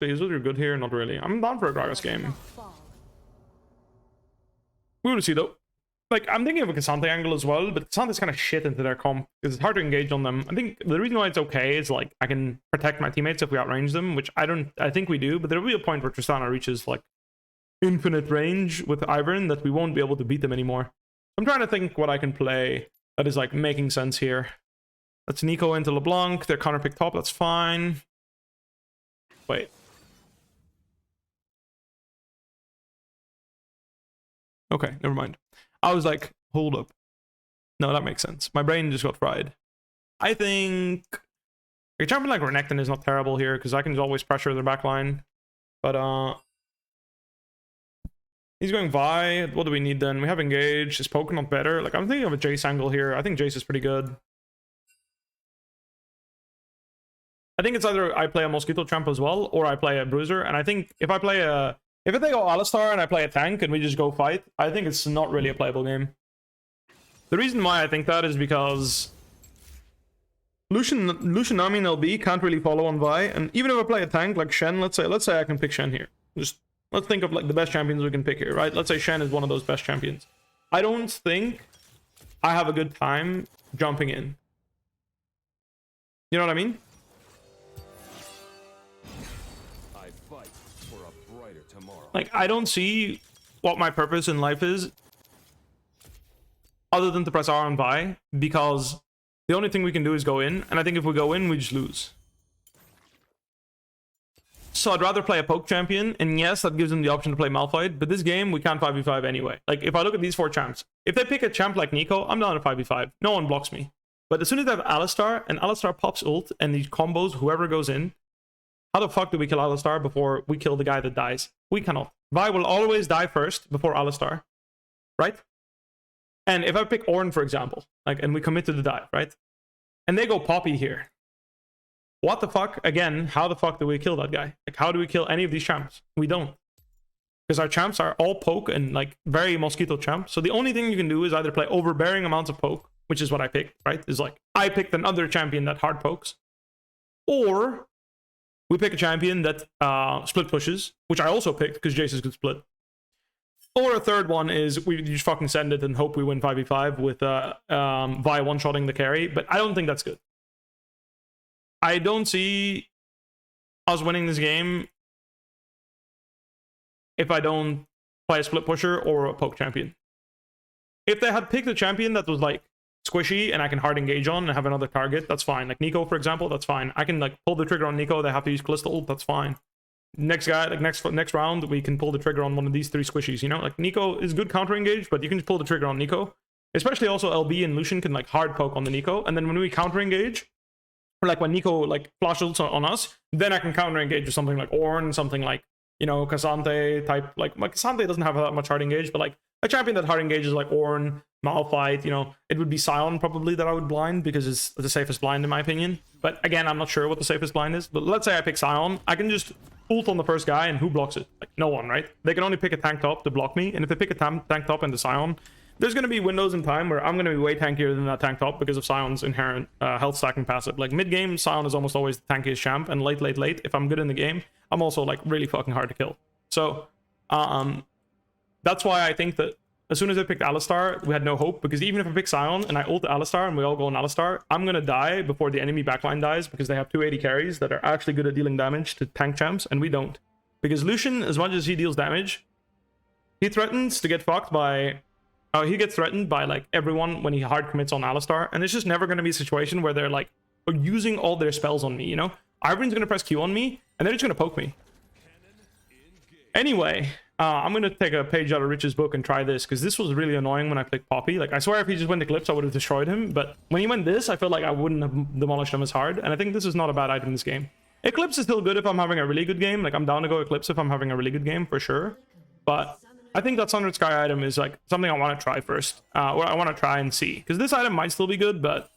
Is you're good here? Not really. I'm down for a Gragas game. We will see though. Like, I'm thinking of a Cassandra angle as well, but Cassandra's kind of shit into their comp because it's hard to engage on them. I think the reason why it's okay is like I can protect my teammates if we outrange them, which I think we do, but there'll be a point where Tristana reaches like infinite range with Ivern that we won't be able to beat them anymore. I'm trying to think what I can play that is like making sense here. That's Nico into LeBlanc. They're counter pick top. That's fine. Wait. Okay, never mind. I was like, hold up. No, that makes sense. My brain just got fried. I think a champion like Renekton is not terrible here because I can always pressure their backline. But he's going Vi. What do we need then? We have Engage. Is Poke not better? Like, I'm thinking of a Jace angle here. I think Jace is pretty good. I think it's either I play a Mosquito Champ as well, or I play a Bruiser. And I think if I play a... If they go Alistar and I play a tank and we just go fight, I think it's not really a playable game. The reason why I think that is because Lucian Nami and LB can't really follow on Vi, and even if I play a tank like Shen, let's say I can pick Shen here. Just let's think of like the best champions we can pick here, right? Let's say Shen is one of those best champions. I don't think I have a good time jumping in. You know what I mean? Like, I don't see what my purpose in life is other than to press R on Vi, because the only thing we can do is go in, and I think if we go in, we just lose. So I'd rather play a poke champion, and yes, that gives them the option to play Malphite, but this game, we can't 5v5 anyway. Like, if I look at these 4 champs, if they pick a champ like Nico, I'm down to 5v5. No one blocks me. But as soon as they have Alistar, and Alistar pops ult, and these combos, whoever goes in, how the fuck do we kill Alistar before we kill the guy that dies? We cannot. Vi will always die first before Alistar, right? And if I pick Ornn, for example, like, and we commit to the dive, right? And they go Poppy here. What the fuck? Again, how the fuck do we kill that guy? Like, how do we kill any of these champs? We don't. Because our champs are all poke and like very Mosquito champs. So the only thing you can do is either play overbearing amounts of poke, which is what I picked, right? Is like, I picked another champion that hard pokes. Or we pick a champion that split pushes, which I also picked because Jace is good split. Or a third one is we just fucking send it and hope we win 5v5 with Vi one-shotting the carry, but I don't think that's good. I don't see us winning this game if I don't play a split pusher or a poke champion. If they had picked a champion that was like squishy and I can hard engage on and have another target, that's fine. Like Nico, for example, that's fine. I can like pull the trigger on Nico. They have to use Callisto ult, that's fine. Next guy, like next round, we can pull the trigger on one of these 3 squishies, you know? Like Nico is good counter engage, but you can just pull the trigger on Nico. Especially also LB and Lucian can like hard poke on the Nico, and then when we counter engage, or like when Nico like flash ults on us, then I can counter engage with something like Ornn, something like, you know, Cassandra type. Like Cassandra doesn't have that much hard engage, but like a champion that hard engages like Ornn, Malphite, you know, it would be Sion probably that I would blind because it's the safest blind in my opinion. But again, I'm not sure what the safest blind is. But let's say I pick Sion, I can just ult on the first guy, and who blocks it? Like no one, right? They can only pick a tank top to block me, and if they pick a tank top and the Sion, there's going to be windows in time where I'm going to be way tankier than that tank top because of Sion's inherent health stacking passive. Like mid-game, Sion is almost always the tankiest champ, and late, if I'm good in the game, I'm also like really fucking hard to kill. So that's why I think that as soon as I picked Alistar, we had no hope, because even if I pick Sion and I ult Alistar and we all go on Alistar, I'm going to die before the enemy backline dies because they have 280 carries that are actually good at dealing damage to tank champs, and we don't. Because Lucian, as much as he deals damage, he threatens to get fucked by... he gets threatened by like everyone when he hard commits on Alistar, and it's just never going to be a situation where they're like using all their spells on me, you know? Ivern's going to press Q on me, and they're just going to poke me. Anyway, I'm going to take a page out of Rich's book and try this, because this was really annoying when I picked Poppy. Like, I swear if he just went Eclipse, I would have destroyed him, but when he went this, I felt like I wouldn't have demolished him as hard, and I think this is not a bad item in this game. Eclipse is still good if I'm having a really good game. Like, I'm down to go Eclipse if I'm having a really good game, for sure. But I think that Sundered Sky item is, like, something I want to try first. Or I want to try and see. Because this item might still be good, but...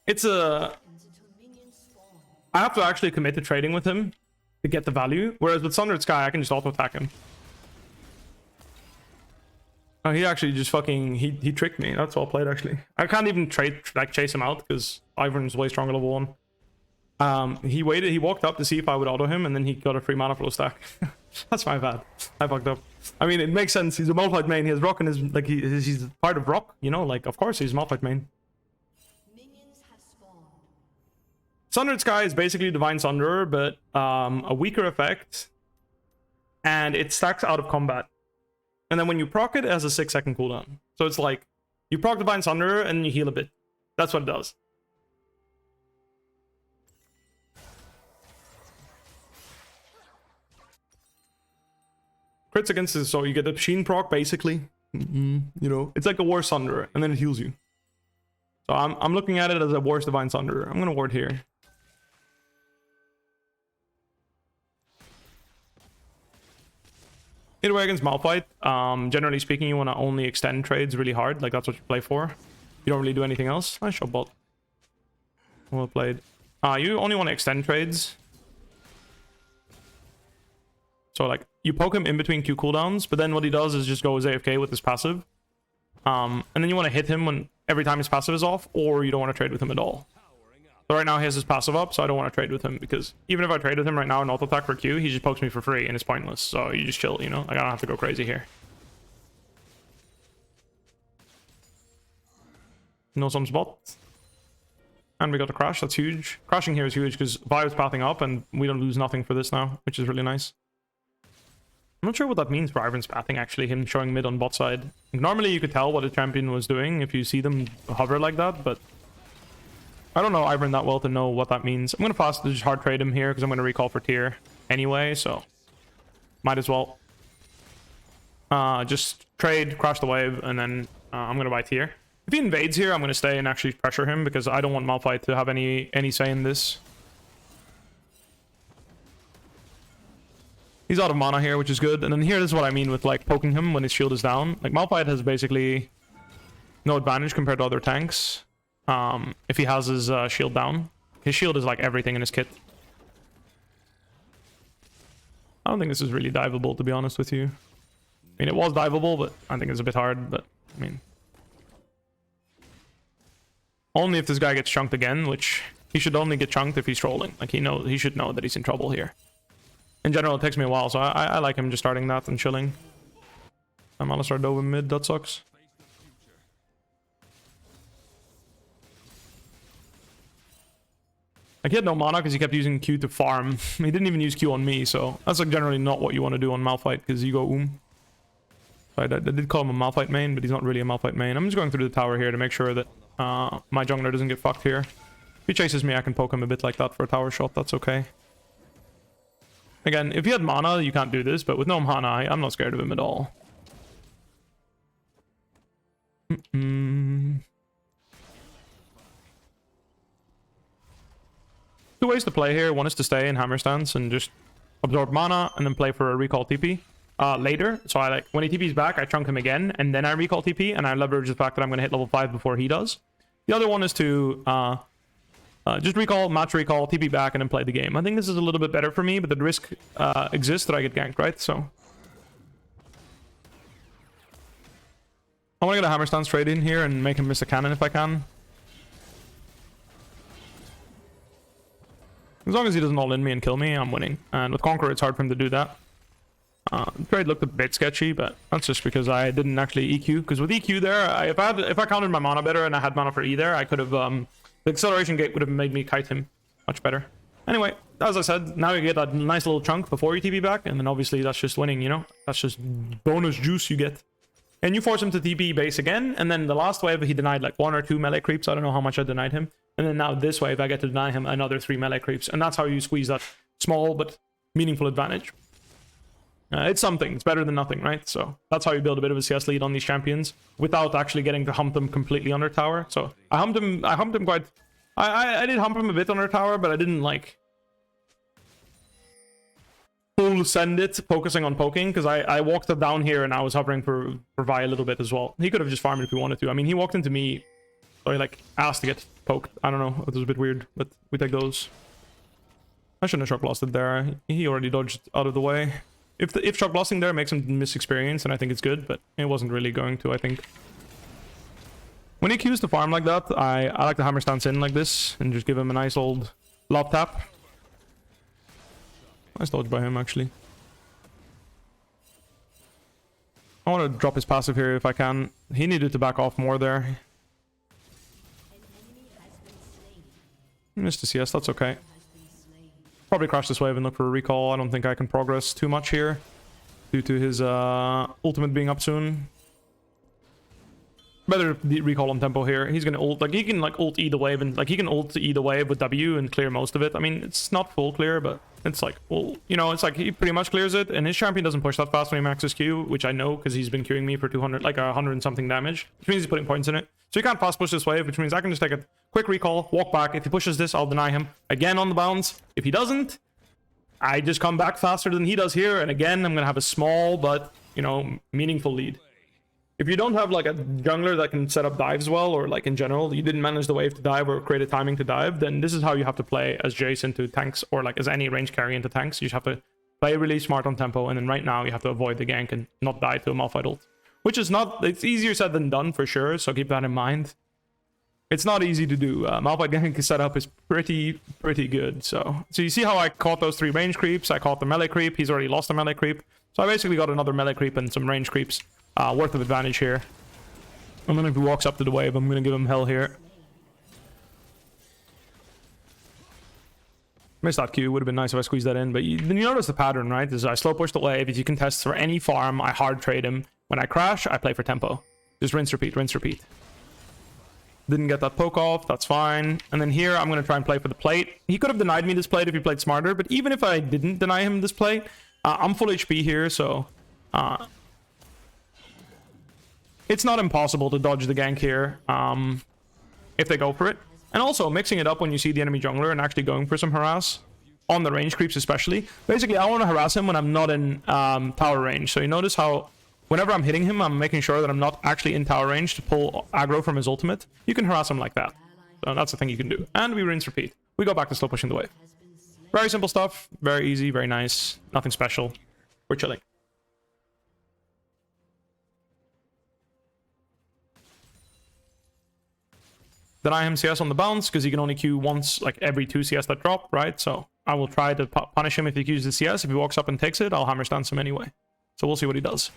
it's a... I have to actually commit to trading with him to get the value. Whereas with Sundered Sky, I can just auto-attack him. Oh, he actually just fucking... He tricked me. That's well played, actually. I can't even chase him out, because Ivern's way stronger level 1. He waited, he walked up to see if I would auto him, and then he got a free mana flow stack. That's my bad. I fucked up. I mean, it makes sense. He's a Malphite main. He has Rock in his, like, he's part of Rock, you know? Like, of course he's Malphite main. Sundered Sky is basically Divine Sunderer, but a weaker effect. And it stacks out of combat. And then when you proc it, it has a 6-second cooldown. So it's like, you proc Divine Sunderer, and you heal a bit. That's what it does. Crits against this, so you get the Sheen proc, basically. You know, it's like a War Sunderer, and then it heals you. So I'm looking at it as a War's Divine Sunderer. I'm gonna ward here. Either way against Malphite, generally speaking, you want to only extend trades really hard. Like, that's what you play for. You don't really do anything else. Nice shot, bot. Well played. You only want to extend trades. So, like, you poke him in between Q cooldowns, but then what he does is just goes AFK with his passive. And then you want to hit him when every time his passive is off, or you don't want to trade with him at all. So right now he has his passive up, so I don't want to trade with him, because even if I trade with him right now and auto attack for Q, he just pokes me for free and it's pointless. So you just chill, you know? Like, I don't have to go crazy here. No some spot. And we got a crash, that's huge. Crashing here is huge because Vi's pathing up and we don't lose nothing for this now, which is really nice. I'm not sure what that means for Ivern's pathing, actually, him showing mid on bot side. Normally you could tell what a champion was doing if you see them hover like that, but I don't know Ivern that well to know what that means. I'm going to fast just hard trade him here because I'm going to recall for tier anyway, so might as well. Just trade, crash the wave, and then I'm going to buy tier. If he invades here, I'm going to stay and actually pressure him because I don't want Malphite to have any say in this. He's out of mana here, which is good. And then here, this is what I mean with, like, poking him when his shield is down. Like, Malphite has basically no advantage compared to other tanks. If he has his shield down. His shield is like everything in his kit. I don't think this is really diveable, to be honest with you. I mean, it was diveable, but I think it's a bit hard. But, I mean, only if this guy gets chunked again, which he should only get chunked if he's trolling. Like, he should know that he's in trouble here. In general, it takes me a while, so I like him just starting that and chilling. I'm gonna start Dove mid, that sucks. Like, he had no mana because he kept using Q to farm. He didn't even use Q on me, so that's like generally not what you want to do on Malphite because you go I did call him a Malphite main, but he's not really a Malphite main. I'm just going through the tower here to make sure that my jungler doesn't get fucked here. If he chases me, I can poke him a bit like that for a tower shot. That's okay. Again, if he had mana, you can't do this, but with no mana, I'm not scared of him at all. Two ways to play here. One is to stay in hammer stance and just absorb mana and then play for a recall TP later. So I like when he TP's back, I chunk him again and then I recall TP and I leverage the fact that I'm going to hit level 5 before he does. The other one is to just recall, match recall, TP back, and then play the game. I think this is a little bit better for me, but the risk exists that I get ganked, right? So I want to get a hammer stance straight in here and make him miss a cannon if I can. As long as he doesn't all-in me and kill me, I'm winning. And with Conqueror, it's hard for him to do that. Trade looked a bit sketchy, but that's just because I didn't actually EQ. Because with EQ there, if I counted my mana better and I had mana for E there, I could have... the acceleration gate would have made me kite him much better. Anyway, as I said, now you get that nice little chunk before you TP back, and then obviously that's just winning, you know? That's just bonus juice you get. And you force him to TP base again, and then the last wave he denied like 1 or 2 melee creeps. I don't know how much I denied him. And then now this wave I get to deny him another 3 melee creeps. And that's how you squeeze that small but meaningful advantage. It's something. It's better than nothing, right? So that's how you build a bit of a CS lead on these champions without actually getting to hump them completely under tower. So I humped him quite... I did hump him a bit under tower, but I didn't like... full send it, focusing on poking, because I walked it down here and I was hovering for Vi a little bit as well. He could have just farmed if he wanted to. I mean, he walked into me, so he like asked to get poked. I don't know, it was a bit weird, but we take those. I shouldn't have shock lost it there. He already dodged out of the way. If shock losting there makes him miss experience, then I think it's good, but it wasn't really going to, I think. When he queues to farm like that, I like to hammer stance in like this and just give him a nice old Lob tap. Nice dodge by him, actually. I want to drop his passive here if I can. He needed to back off more there. Missed the CS, that's okay. Probably crash this wave and look for a recall. I don't think I can progress too much here due to his ultimate being up soon. Better recall on tempo here. He's gonna ult, like he can like ult E the wave and like he can ult E the wave with W and clear most of it. I mean, it's not full clear, but it's like, well, you know, it's like he pretty much clears it, and his champion doesn't push that fast when he maxes Q, which I know because he's been queuing me for 200, like 100 and something damage, which means he's putting points in it. So you can't fast push this wave, which means I can just take a quick recall, walk back. If he pushes this, I'll deny him again on the bounce. If he doesn't, I just come back faster than he does here, and again, I'm gonna have a small but, you know, meaningful lead. If you don't have like a jungler that can set up dives well, or like in general, you didn't manage the wave to dive or create a timing to dive, then this is how you have to play as Jace into tanks, or like as any range carry into tanks. You just have to play really smart on tempo, and then right now you have to avoid the gank and not die to a Malphite ult. Which is not, it's easier said than done for sure, so keep that in mind. It's not easy to do. Malphite gank setup is pretty good. So you see how I caught those 3 range creeps, I caught the melee creep, he's already lost the melee creep. So I basically got another melee creep and some range creeps. Worth of advantage here. And then if he walks up to the wave, I'm gonna give him hell here. Missed that Q, would have been nice if I squeezed that in, but you notice the pattern, right? Is I slow push the wave. If you contest for any farm, I hard trade him. When I crash, I play for tempo. Just rinse, repeat, rinse, repeat. Didn't get that poke off, that's fine. And then here, I'm gonna try and play for the plate. He could have denied me this plate if he played smarter, but even if I didn't deny him this plate, I'm full HP here, so... it's not impossible to dodge the gank here if they go for it. And also mixing it up when you see the enemy jungler and actually going for some harass on the range creeps especially. Basically, I want to harass him when I'm not in tower range. So you notice how whenever I'm hitting him, I'm making sure that I'm not actually in tower range to pull aggro from his ultimate. You can harass him like that. So that's the thing you can do. And we rinse repeat. We go back to slow pushing the wave. Very simple stuff. Very easy, very nice. Nothing special. We're chilling. Deny him CS on the bounce because he can only Q once, like every 2 CS that drop, right? So I will try to punish him if he Qs the CS. If he walks up and takes it, I'll hammer stance him anyway. So we'll see what he does.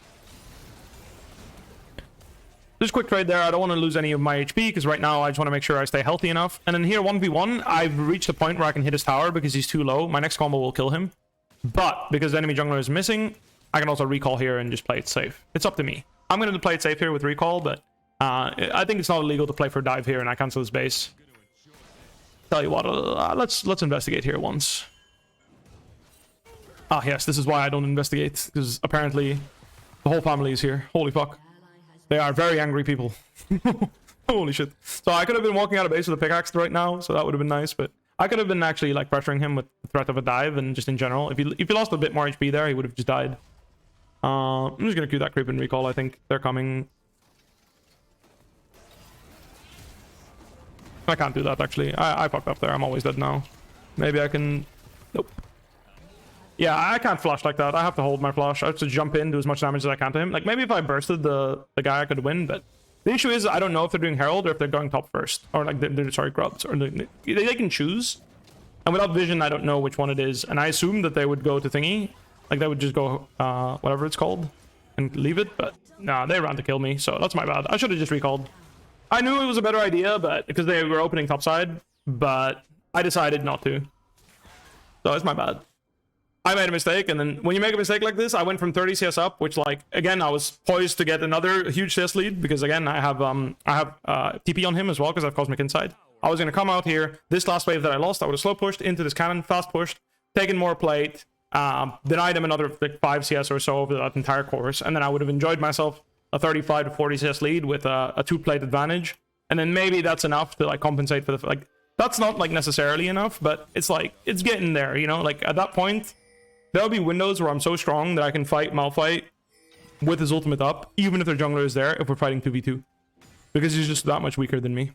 Just quick trade there. I don't want to lose any of my HP because right now I just want to make sure I stay healthy enough. And then here 1v1, I've reached a point where I can hit his tower because he's too low. My next combo will kill him. But because the enemy jungler is missing, I can also recall here and just play it safe. It's up to me. I'm going to play it safe here with recall, but I think it's not illegal to play for dive here, and I cancel his base. Tell you what, let's investigate here once. Ah, yes, this is why I don't investigate, because apparently the whole family is here. Holy fuck. They are very angry people. Holy shit. So I could have been walking out of base with a pickaxe right now, so that would have been nice, but I could have been actually like pressuring him with the threat of a dive, and just in general. If he lost a bit more HP there, he would have just died. I'm just gonna queue that creep and recall. I think they're coming. I can't do that, actually. I fucked up there. I'm always dead now. Maybe I can... Nope. Yeah, I can't flash like that. I have to hold my flash. I have to jump in, do as much damage as I can to him. Like, maybe if I bursted the guy, I could win, but... The issue is, I don't know if they're doing Herald or if they're going top first. Or, like, they're sorry, Grubs. Or they can choose. And without vision, I don't know which one it is. And I assume that they would go to Thingy. Like, they would just go, whatever it's called. And leave it, but... Nah, they ran to kill me, so that's my bad. I should have just recalled. I knew it was a better idea, but because they were opening topside, but I decided not to. So it's my bad. I made a mistake, and then when you make a mistake like this, I went from 30 CS up, which, like, again, I was poised to get another huge CS lead because, again, I have TP on him as well because I have Cosmic Insight. I was going to come out here. This last wave that I lost, I would have slow pushed into this cannon, fast pushed, taken more plate, denied him another like 5 CS or so over that entire course, and then I would have enjoyed myself a 35 to 40 CS lead with a 2-plate advantage, and then maybe that's enough to like compensate for the like. That's not like necessarily enough, but it's like it's getting there, you know. Like at that point, there'll be windows where I'm so strong that I can fight Malphite with his ultimate up, even if their jungler is there. If we're fighting 2v2, because he's just that much weaker than me.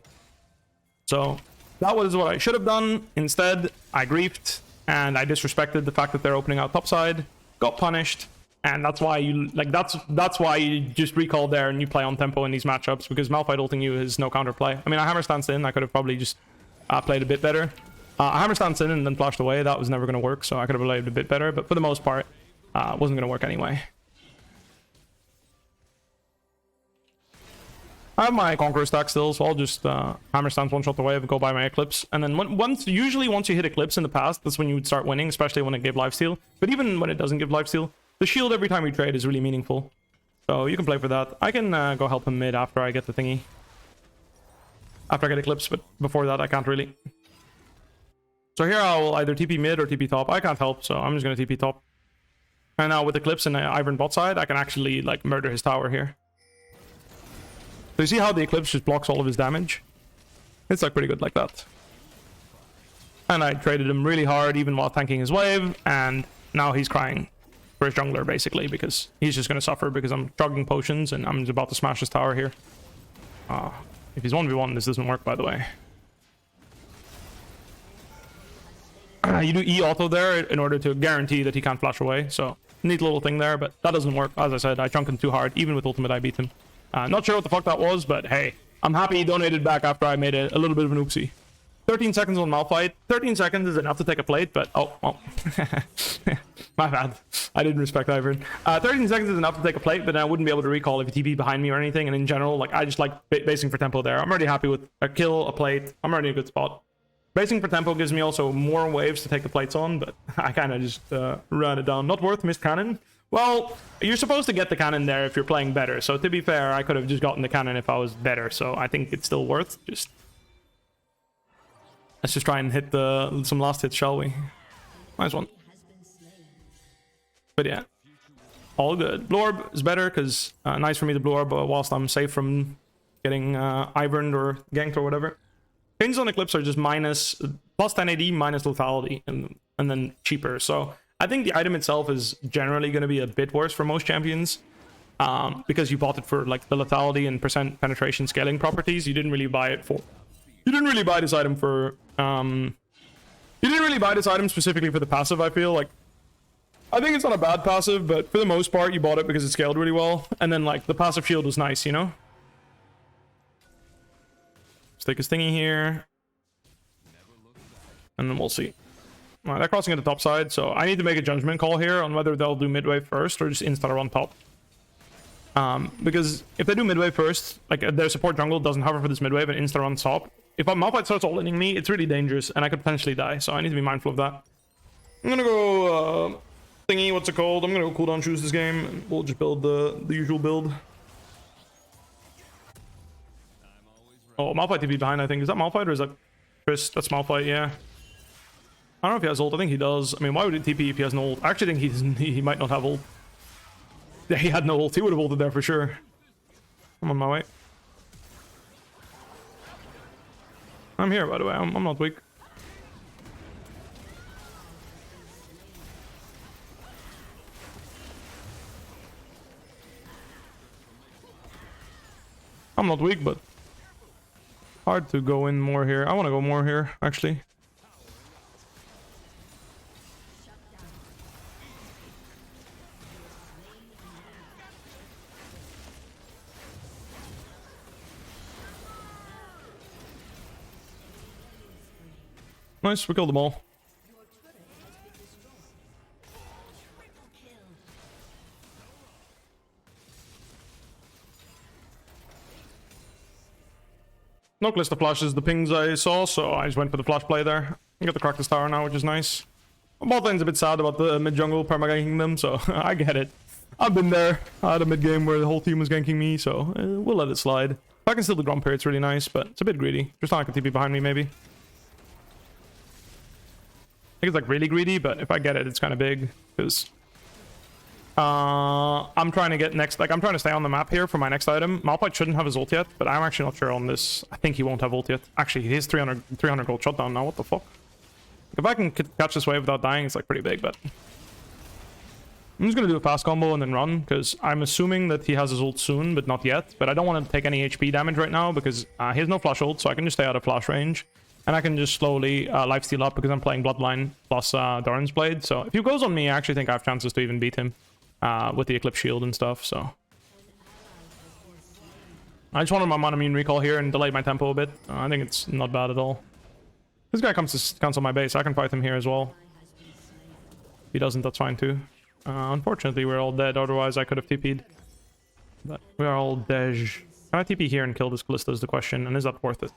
So that was what I should have done. Instead, I griefed and I disrespected the fact that they're opening out topside. Got punished. And that's why you like that's why you just recall there and you play on tempo in these matchups, because Malphite ulting you is no counterplay. I mean, I hammer stance in. I could have probably just played a bit better. Hammer stance in and then flashed away. That was never going to work, so I could have played a bit better. But for the most part, wasn't going to work anyway. I have my Conqueror stack still, so I'll just Hammer stance one shot away and go by my Eclipse. And then usually once you hit Eclipse in the past, that's when you would start winning, especially when it gave lifesteal. But even when it doesn't give lifesteal, the shield every time we trade is really meaningful. So you can play for that. I can go help him mid after I get the thingy. After I get Eclipse, but before that I can't really. So here I'll either TP mid or TP top. I can't help, so I'm just going to TP top. And now with Eclipse and Ivern bot side, I can actually like murder his tower here. So you see how the Eclipse just blocks all of his damage? It's like pretty good like that. And I traded him really hard even while tanking his wave, and now he's crying for his jungler basically because he's just going to suffer because I'm chugging potions and I'm about to smash his tower here. If he's 1v1, this doesn't work, by the way. You do E auto there in order to guarantee that he can't flash away, so neat little thing there, but that doesn't work. As I said, I chunked him too hard. Even with ultimate, I beat him. Not sure what the fuck that was, but hey, I'm happy he donated back after I made a little bit of an oopsie. 13 seconds on Malphite. 13 seconds is enough to take a plate, but oh, well. My bad. I didn't respect Ivern. 13 seconds is enough to take a plate, but I wouldn't be able to recall if he TP behind me or anything, and in general, like, I just like basing for tempo there. I'm already happy with a kill, a plate. I'm already in a good spot. Basing for tempo gives me also more waves to take the plates on, but I kind of just ran it down. Not worth missed cannon. Well, you're supposed to get the cannon there if you're playing better. So to be fair, I could have just gotten the cannon if I was better. So I think it's still worth. Let's just try and hit some last hits, shall we? Nice one. But yeah, all good. Blue Orb is better because nice for me to Blue Orb whilst I'm safe from getting Iverned or ganked or whatever. Things on Eclipse are just plus 10 AD minus lethality and then cheaper. So I think the item itself is generally going to be a bit worse for most champions because you bought it for like the lethality and percent penetration scaling properties. You didn't really buy it for. You didn't really buy this item for. You didn't really buy this item specifically for the passive. I feel like. I think it's not a bad passive, but for the most part, you bought it because it scaled really well, and then like the passive shield was nice, you know. Let's take his thingy here. And then we'll see. Alright, they're crossing at the top side, so I need to make a judgment call here on whether they'll do midway first or just insta-run top. Because if they do midway first, like their support jungle doesn't hover for this midwave and insta-run top. If Malphite starts all-inning me, it's really dangerous and I could potentially die, so I need to be mindful of that. I'm gonna go thingy, what's it called? I'm gonna go cooldown choose this game and we'll just build the usual build. Oh, Malphite TP behind, I think. Is that Malphite or is that Chris? That's Malphite, yeah. I don't know if he has ult. I think he does. I mean, why would he TP if he has no ult? I actually think he might not have ult. Yeah, he had no ult. He would have ulted there for sure. I'm on my way. I'm here, by the way. I'm not weak. I'm not weak, but hard to go in more here. I want to go more here, actually. Nice, we killed them all. No Kalista flashes the pings I saw, so I just went for the flash play there. I got the Krakus tower now, which is nice. Bot lane's a bit sad about the mid jungle perma-ganking them, so I get it. I've been there. I had a mid game where the whole team was ganking me, so we'll let it slide. If I can steal the Gromp here, it's really nice, but it's a bit greedy. Just not like a TP behind me, maybe. I think it's like really greedy, but if I get it, it's kind of big, because I'm trying to get next, like I'm trying to stay on the map here for my next item. Malphite shouldn't have his ult yet, but I'm actually not sure on this. I think he won't have ult yet. Actually, he has 300 gold shutdown now. What the fuck? If I can catch this wave without dying, it's like pretty big, but I'm just gonna do a fast combo and then run, because I'm assuming that he has his ult soon, but not yet. But I don't want to take any HP damage right now, because he has no flash ult, so I can just stay out of flash range. And I can just slowly lifesteal up, because I'm playing Bloodline plus Doran's Blade. So if he goes on me, I actually think I have chances to even beat him with the Eclipse Shield and stuff, so. I just wanted my Mana Immune recall here and delay my tempo a bit. I think it's not bad at all. This guy comes to cancel my base. I can fight him here as well. If he doesn't, that's fine too. Unfortunately, we're all dead. Otherwise, I could have TP'd. But we are all dead. Can I TP here and kill this Kalista is the question. And is that worth it?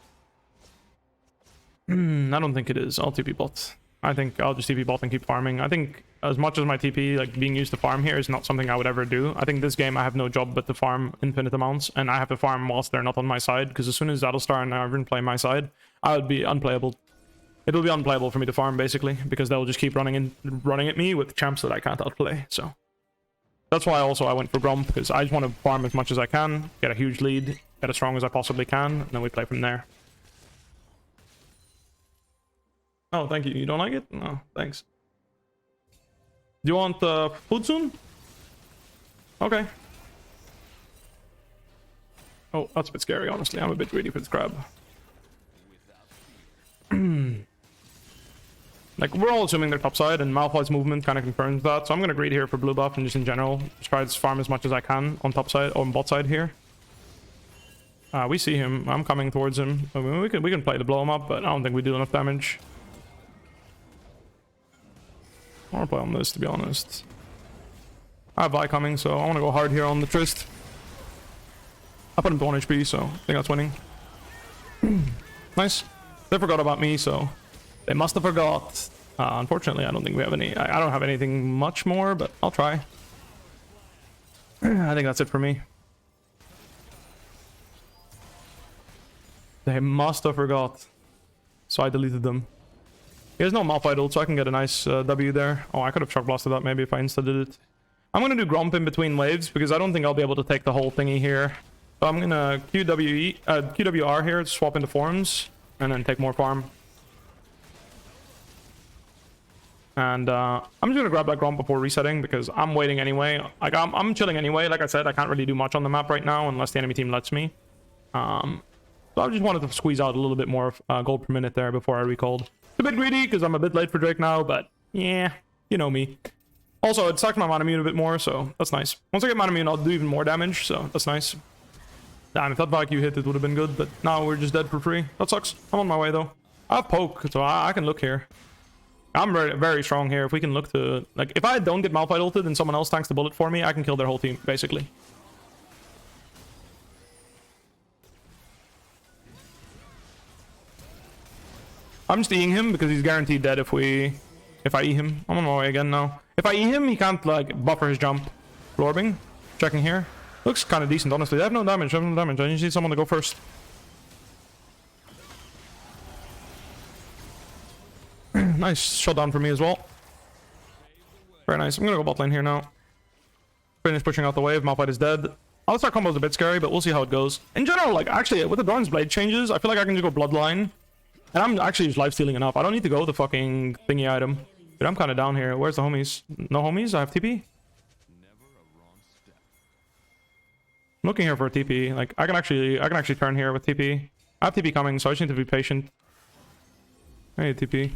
I don't think it is. I'll TP bot. I think I'll just TP bot and keep farming. I think as much as my TP, like being used to farm here, is not something I would ever do. I think this game I have no job but to farm infinite amounts. And I have to farm whilst they're not on my side. Because as soon as Zattlestar and Ivern play my side, I would be unplayable. It will be unplayable for me to farm, basically, because they'll just keep running at me with champs that I can't outplay. So that's why also I went for Gromp, because I just want to farm as much as I can, get a huge lead, get as strong as I possibly can, and then we play from there. Oh, thank you. You don't like it? No, thanks. Do you want food soon? Okay. Oh, that's a bit scary, honestly. I'm a bit greedy for this crab. Like, we're all assuming they're topside, and Malphite's movement kind of confirms that. So I'm going to greed here for blue buff, and just in general, just try to farm as much as I can on top side, or on bot side here. We see him. I'm coming towards him. I mean, we can play to blow him up, but I don't think we do enough damage. I want to play on this, to be honest. I have Vi coming, so I want to go hard here on the Trist. I put him to 1 HP, so I think that's winning. Nice. They forgot about me, so they must have forgot. Unfortunately, I don't think we have any. I don't have anything much more, but I'll try. I think that's it for me. They must have forgot. So I deleted them. He has no Malphite ult, so I can get a nice W there. Oh, I could have shock blasted that maybe if I insta-did it. I'm going to do Gromp in between waves, because I don't think I'll be able to take the whole thingy here. So I'm going to QWR here, swap into forms, and then take more farm. And I'm just going to grab that Gromp before resetting, because I'm waiting anyway. Like, I'm chilling anyway. Like I said, I can't really do much on the map right now, unless the enemy team lets me. So I just wanted to squeeze out a little bit more gold per minute there before I recalled. It's a bit greedy, because I'm a bit late for Drake now, but yeah, you know me. Also, it sucked my Manamune a bit more, so that's nice. Once I get Manamune, I'll do even more damage, so that's nice. Damn, if that Valkyrie hit, it would have been good, but now we're just dead for free. That sucks. I'm on my way, though. I have poke, so I can look here. I'm very, very strong here. If we can look to... Like, if I don't get Malphite ulted and someone else tanks the bullet for me, I can kill their whole team, basically. I'm just Eing him because he's guaranteed dead if I E him. I'm on my way again now. If I E him, he can't, like, buffer his jump. Florbing. Checking here. Looks kind of decent, honestly. They have no damage. I just need someone to go first. Nice shutdown for me as well. Very nice. I'm gonna go bot lane here now. Finish pushing out the wave. Malphite is dead. Alistar combo is a bit scary, but we'll see how it goes. In general, like, actually, with the Doran's Blade changes, I feel like I can just go Bloodline. And I'm actually just lifestealing enough. I don't need to go the fucking thingy item. But I'm kind of down here. Where's the homies? No homies? I have TP? I'm looking here for a TP. Like, I can actually turn here with TP. I have TP coming, so I just need to be patient. Hey, TP.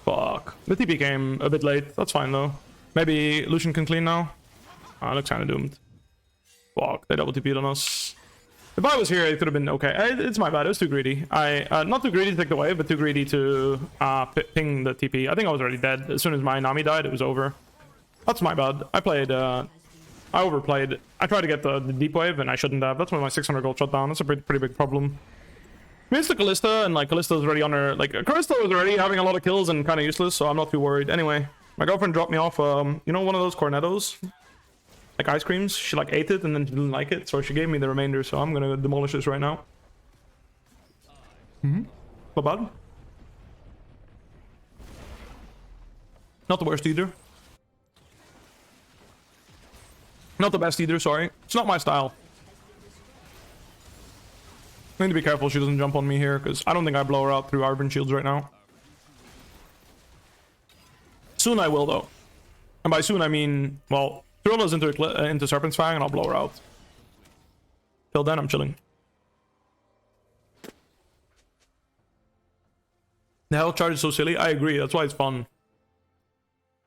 Fuck. The TP came a bit late. That's fine, though. Maybe Lucian can clean now. Looks kind of doomed. Fuck, they double TP'd on us. If I was here, it could have been okay. It's my bad. It was too greedy. Not too greedy to take the wave, but too greedy to ping the TP. I think I was already dead. As soon as my Nami died, it was over. That's my bad. I overplayed. I tried to get the deep wave, and I shouldn't have. That's when my 600 gold shut down. That's a pretty big problem. Missed the Kalista, and like Kalista's already on her. Like Kalista was already having a lot of kills and kind of useless, so I'm not too worried. Anyway, my girlfriend dropped me off. You know, one of those cornettos, like ice creams. She like ate it and then she didn't like it, so she gave me the remainder. So I'm gonna demolish this right now. Not bad. Not the worst either. Not the best either. Sorry, it's not my style. I need to be careful she doesn't jump on me here, because I don't think I blow her out through Arvin shields right now. Soon I will, though. And by soon I mean, well, Tyrello's into Serpent's Fang and I'll blow her out. Till then, I'm chilling. The health charge is so silly. I agree. That's why it's fun.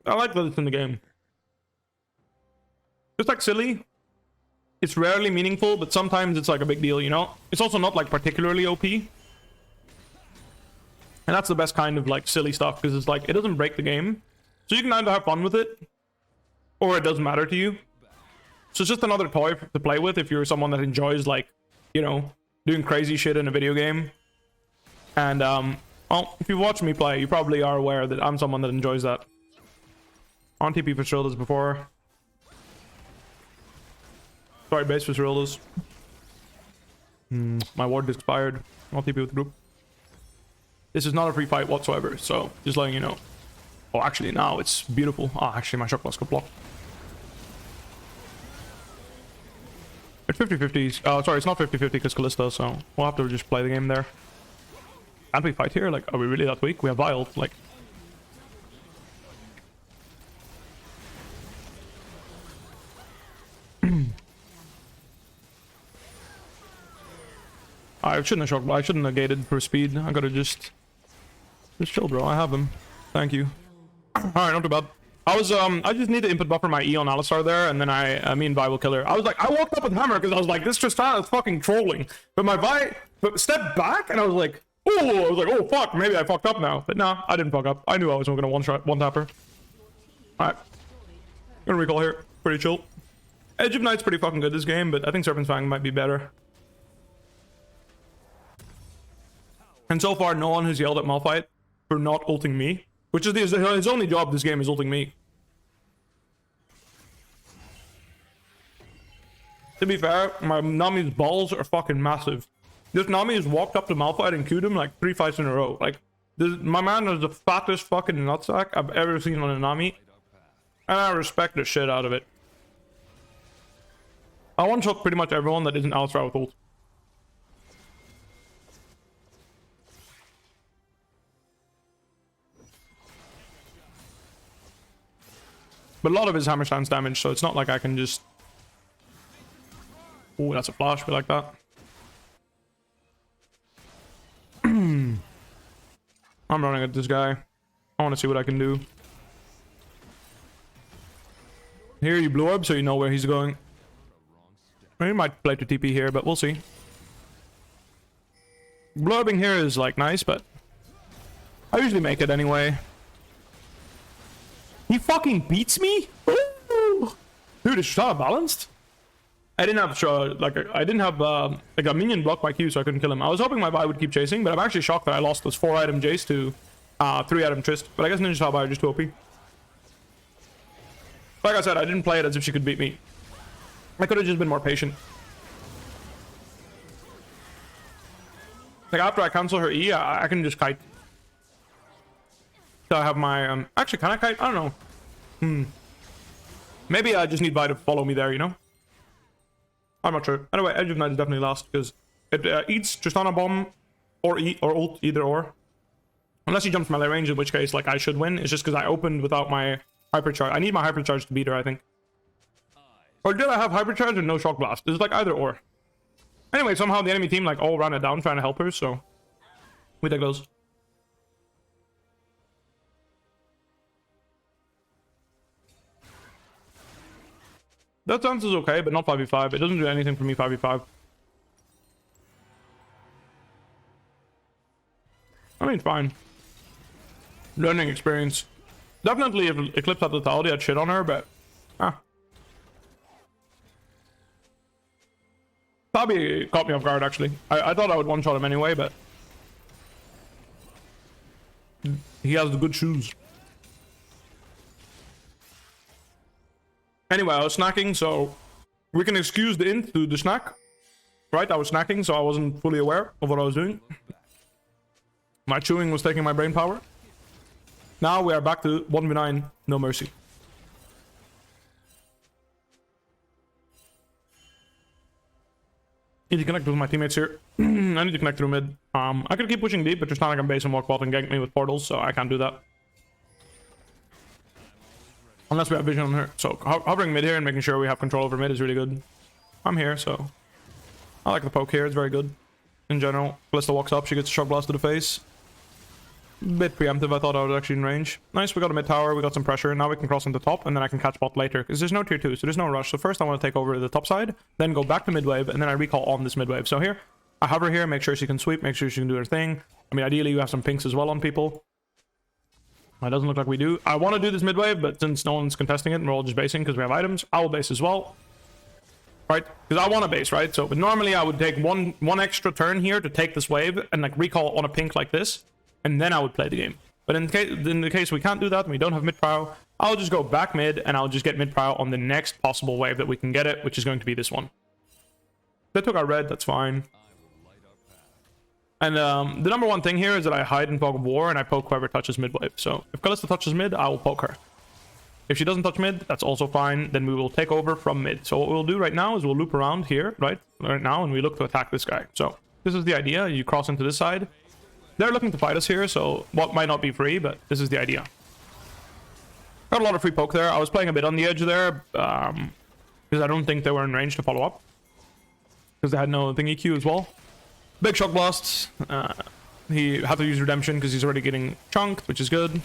I like that it's in the game. Just like silly. it's rarely meaningful, but sometimes it's like a big deal, you know? It's also not like particularly OP. And that's the best kind of like silly stuff, because it's like, it doesn't break the game. So you can either have fun with it, or it doesn't matter to you. So it's just another toy to play with if you're someone that enjoys, like, you know, doing crazy shit in a video game. And, well, if you watch me play, you probably are aware that I'm someone that enjoys that. On TP for Strildas before. Sorry, base for Strildas. My ward expired. I'll TP with the group. This is not a free fight whatsoever, so just letting you know. Oh, actually, now it's beautiful. Oh, actually, my shock blast got blocked. It's 50-50. Oh, sorry, it's not 50-50 because Kalista, so we'll have to just play the game there. Can't we fight here? Like, are we really that weak? We have Vile, like... I shouldn't have gated for speed. I gotta just chill, bro. I have him. Thank you. Alright, not too bad. I just need to input buffer my E on Alistar there, and then me and Vi will kill her. I was like, I walked up with Hammer because I was like, this Tristana is fucking trolling. But my Vi stepped back, and I was like, oh fuck, maybe I fucked up now. But nah, I didn't fuck up. I knew I was gonna one-tap her. Alright. Gonna recall here. Pretty chill. Edge of Night's pretty fucking good this game, but I think Serpent's Fang might be better. And so far, no one has yelled at Malphite for not ulting me. Which is his only job this game is ulting me. To be fair, my Nami's balls are fucking massive. This Nami has walked up to Malphite and queued him like 3 fights in a row. Like, my man is the fattest fucking nutsack I've ever seen on a Nami. And I respect the shit out of it. I one-shot pretty much everyone that isn't Alistar with ult. But a lot of his hammer stance damage, so it's not like I can just... Oh, that's a flash. We like that. I'm running at this guy. I want to see what I can do. Here, you blew up, so you know where he's going. He might play to TP here, but we'll see. Blowing here is, like, nice, but... I usually make it anyway. He fucking beats me? Ooh. Dude, is Tristana balanced? I didn't have like a minion block my Q, so I couldn't kill him. I was hoping my Vi would keep chasing, but I'm actually shocked that I lost this 4-item Jace to 3-item Trist. But I guess Ninja Sabai are just too OP. Like I said, I didn't play it as if she could beat me. I could have just been more patient. Like after I cancel her E, I can just kite. So I have my actually, can I kite? I don't know. Maybe I just need Vi to follow me there, you know? I'm not sure. Anyway, Edge of Night is definitely last because it eats Tristana Bomb or E or ult, either or. Unless he jumps melee range, in which case like I should win. It's just because I opened without my hypercharge. I need my hypercharge to beat her, I think. Or did I have hypercharge and no shock blast? It's like either or. Anyway, somehow the enemy team like all ran it down trying to help her, so we take those. That dance is okay, but not 5v5. It doesn't do anything for me 5v5. I mean, fine. Learning experience. Definitely if Eclipse had lethality, I'd shit on her, but... Tabi caught me off guard, actually. I thought I would one-shot him anyway, but... He has the good shoes. Anyway, I was snacking, so we can excuse the int to the snack. Right, I was snacking, so I wasn't fully aware of what I was doing. My chewing was taking my brain power. Now we are back to 1v9, no mercy. Need to connect with my teammates here. I need to connect through mid. I could keep pushing deep, but just not like I'm base and walk bot and gank me with portals, so I can't do that. Unless we have vision on her. So hovering mid here and making sure we have control over mid is really good. I'm here, so I like the poke here. It's very good in general. Kalista walks up, she gets a shock blast to the face. Bit preemptive, I thought I was actually in range. Nice, we got a mid tower, we got some pressure. Now we can cross on the top, and then I can catch bot later. Because there's no tier 2, so there's no rush. So first I want to take over the top side, then go back to mid wave, and then I recall on this mid wave. So here, I hover here, make sure she can sweep, make sure she can do her thing. I mean, ideally you have some pinks as well on people. It doesn't look like we do. I want to do this mid wave, but since no one's contesting it, and we're all just basing because we have items, I will base as well. Right? Because I want to base, right? So, but normally I would take one extra turn here to take this wave and like recall on a pink like this, and then I would play the game. But in the case we can't do that and we don't have mid prio, I'll just go back mid and I'll just get mid prio on the next possible wave that we can get it, which is going to be this one. They took our red, that's fine. And the number one thing here is that I hide in Fog of War and I poke whoever touches mid wave. So if Kalista touches mid, I will poke her. If she doesn't touch mid, that's also fine. Then we will take over from mid. So what we'll do right now is we'll loop around here, right now, and we look to attack this guy. So this is the idea. You cross into this side. They're looking to fight us here, so what might not be free, but this is the idea. Got a lot of free poke there. I was playing a bit on the edge there, because I don't think they were in range to follow up. Because they had no thingy Q as well. Big shock blasts. He had to use redemption because he's already getting chunked, which is good.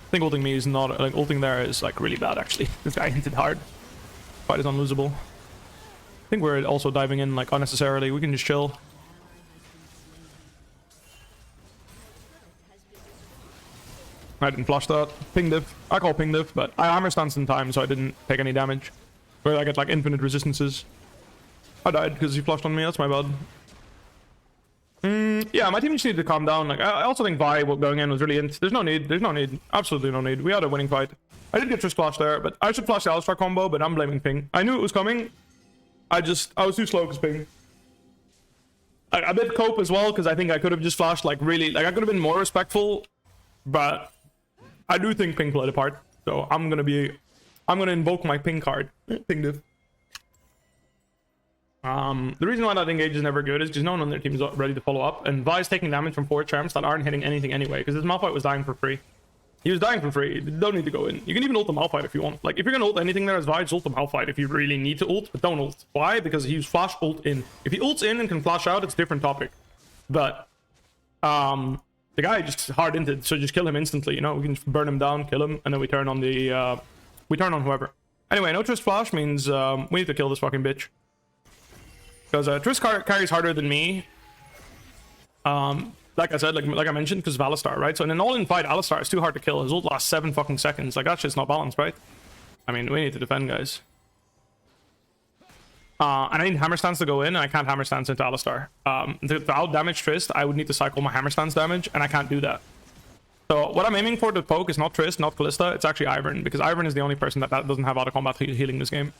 I think ulting me is not, like, ulting there is like really bad actually. This guy hinted hard. Fight is unlosable. I think we're also diving in like unnecessarily. We can just chill. I didn't flush that. Ping diff. I call ping diff, but I hammer stance in time, so I didn't take any damage. Where I get like infinite resistances. I died because he flushed on me. That's my bad. Yeah, my team just needed to calm down. Like, I also think Vi going in was really int. There's no need. There's no need. Absolutely no need. We had a winning fight. I did get Triss flash there, but I should flash the Alistar combo, but I'm blaming ping. I knew it was coming. I was too slow because ping. A bit cope as well, because I think I could have just flashed like really, like I could have been more respectful, but I do think ping played a part. So I'm gonna invoke my ping card. Ping diff. The reason why that engage is never good is because no one on their team is ready to follow up, and Vi is taking damage from 4 charms that aren't hitting anything anyway, because this Malphite was dying for free. He was dying for free. You don't need to go in. You can even ult the Malphite if you want. Like, if you're gonna ult anything there as Vi, just ult the Malphite if you really need to ult, but don't ult. Why? Because he used flash ult in. If he ults in and can flash out, it's a different topic. But, the guy just hard inted, so just kill him instantly, you know? We can just burn him down, kill him, and then we turn on the, we turn on whoever. Anyway, no Triss flash means, we need to kill this fucking bitch. Because Triss carries harder than me. Like I said, like I mentioned, because of Alistar, right? So in an all-in fight, Alistar is too hard to kill. His ult lasts 7 fucking seconds. Like, that shit's not balanced, right? I mean, we need to defend, guys. And I need Hammer Stance to go in, and I can't Hammer Stance into Alistar. To out-damage Triss, I would need to cycle my Hammer Stance damage, and I can't do that. So what I'm aiming for to poke is not Triss, not Kalista, it's actually Ivern, because Ivern is the only person that doesn't have auto-combat healing this game.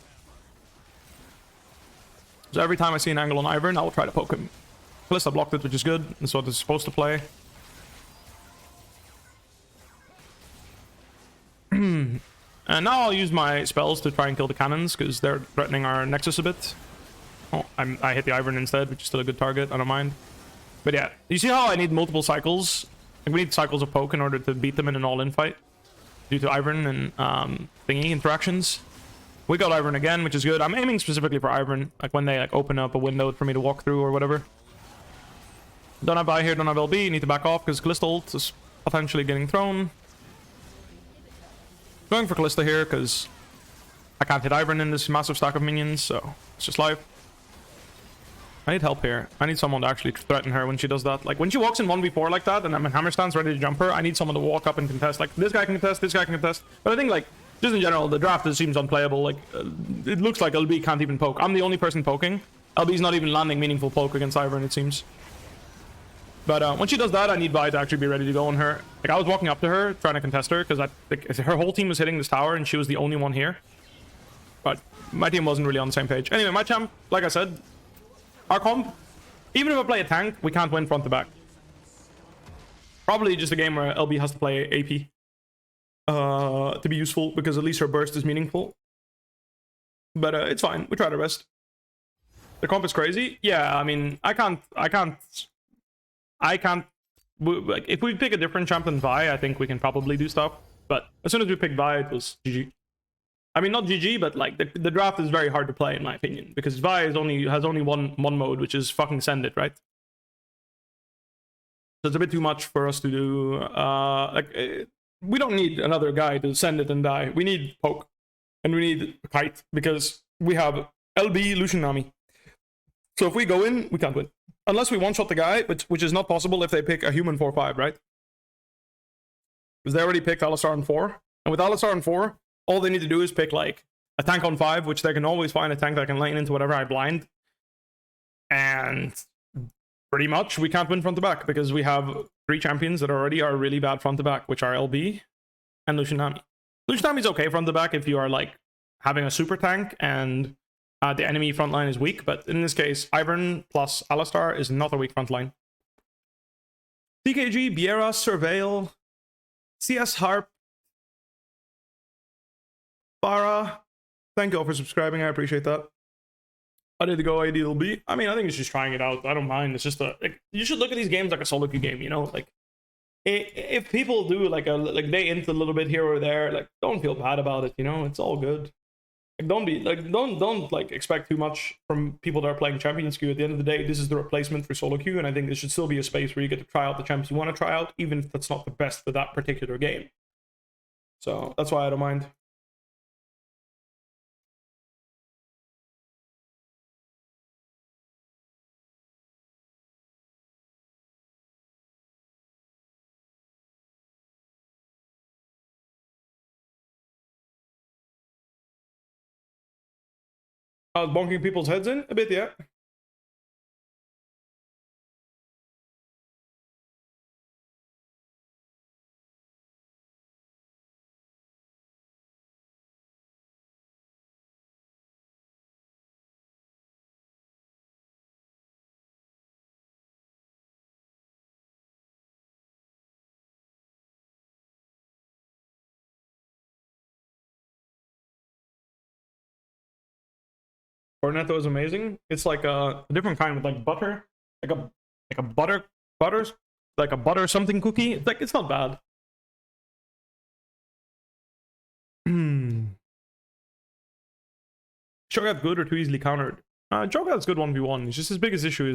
So every time I see an angle on Ivern, I will try to poke him. Kalista blocked it, which is good. That's what it's supposed to play. And now I'll use my spells to try and kill the cannons, because they're threatening our Nexus a bit. Oh, I hit the Ivern instead, which is still a good target. I don't mind. But yeah, you see how I need multiple cycles? Like, we need cycles of poke in order to beat them in an all-in fight. Due to Ivern and thingy interactions. We got Ivern again, which is good. I'm aiming specifically for Ivern, like when they like open up a window for me to walk through or whatever. Don't have Vi here, don't have LB. Need to back off because Kalista ult is potentially getting thrown. Going for Kalista here because I can't hit Ivern in this massive stack of minions, so it's just life. I need help here. I need someone to actually threaten her when she does that. Like, when she walks in 1v4 like that, and I'm in Hammer Stance ready to jump her, I need someone to walk up and contest. Like, this guy can contest, this guy can contest. But I think, like, just in general, the draft just seems unplayable. Like, it looks like LB can't even poke. I'm the only person poking. LB's not even landing meaningful poke against Ivern, it seems. But when she does that, I need Vi to actually be ready to go on her. Like, I was walking up to her, trying to contest her, because her whole team was hitting this tower, and she was the only one here. But my team wasn't really on the same page. Anyway, my champ, like I said, our comp, even if I play a tank, we can't win front to back. Probably just a game where LB has to play AP. To be useful, because at least her burst is meaningful. But it's fine. We try to rest. The comp is crazy. Yeah, I mean, I can't. Like, if we pick a different champ than Vi, I think we can probably do stuff. But as soon as we picked Vi, it was GG. I mean, not GG, but like the draft is very hard to play in my opinion, because Vi has only one mode, which is fucking send it, right? So it's a bit too much for us to do. We don't need another guy to send it and die. We need poke. And we need kite, because we have LB Lucian Nami. So if we go in, we can't win. Unless we one-shot the guy, which is not possible if they pick a human 4-5, right? Because they already picked Alistar on 4. And with Alistar on 4, all they need to do is pick, like, a tank on 5, which they can always find a tank that can lane into whatever I blind. And pretty much we can't win front to back, because we have 3 champions that already are really bad front to back, which are LB and Lucian Nami. Lucian Nami's okay front to back if you are, like, having a super tank and the enemy front line is weak, but in this case, Ivern plus Alistar is not a weak front line. TKG, Biera, Surveil, CS Harp, Bara, thank you all for subscribing, I appreciate that. I did go ADLB. I mean, I think it's just trying it out. I don't mind. It's just you should look at these games like a solo queue game, you know? Like, if people do like they int a little bit here or there, like, don't feel bad about it, you know? It's all good. Like, don't like expect too much from people that are playing Champions queue. At the end of the day, this is the replacement for solo queue, and I think this should still be a space where you get to try out the champions you want to try out, even if that's not the best for that particular game. So that's why I don't mind. I was bonking people's heads in a bit, yeah. Cornetto is amazing. It's like a different kind with like butter, like a butter something cookie. It's like, it's not bad. Cho'Gath good or too easily countered? Cho'Gath's good 1v1. It's just his biggest issue is